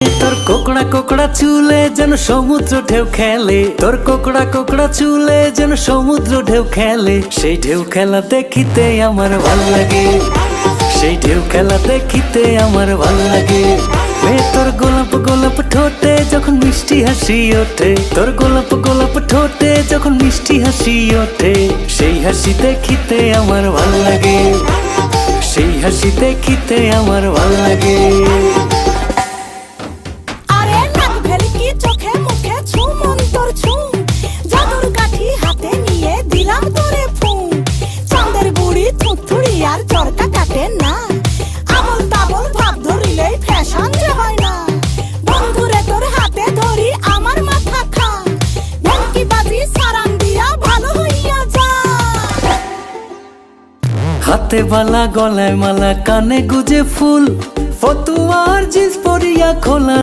তোর কোকড়া কোকড়া চুলে যেন সমুদ্র ঢেউ খেলে, তোর কোকড়া কোকড়া চুলে যেন সমুদ্র ঢেউ খেলে। সেই ঢেউ খেলা দেখিতে আমার ভাল লাগে, সেই ঢেউ খেলা দেখিতে আমার ভাল লাগে। তোর গোলাপ গোলাপ ঠোঁটে যখন মিষ্টি হাসি ওঠে, তোর গোলাপ গোলাপ ঠোঁটে যখন মিষ্টি হাসি ওঠে, সেই হাসি দেখিতে আমার ভাল লাগে, সেই হাসি দেখিতে আমার ভাল লাগে। আরে নাক ভেলকি চোখে মুখে ছু মন তোর ছু, জাদুর কাঠি হাতে নিয়ে দিলাম তোরে ফু। চাঁদের বুড়ি থুথুড়ি আর চরকা কাটে না, আবল তাবল ভাব ধরিলেই ফ্যাশন যে হয় না। বন্ধুরে তোর হাতে ধরি আমার মাথা খা, ভেলকি বাজি সারান দিয়া ভালো হইয়া যা। হাতে বালা গলায় মালা কানে গুজে ফুল, ফতুয়ার জিন্স পরিয়া খোলা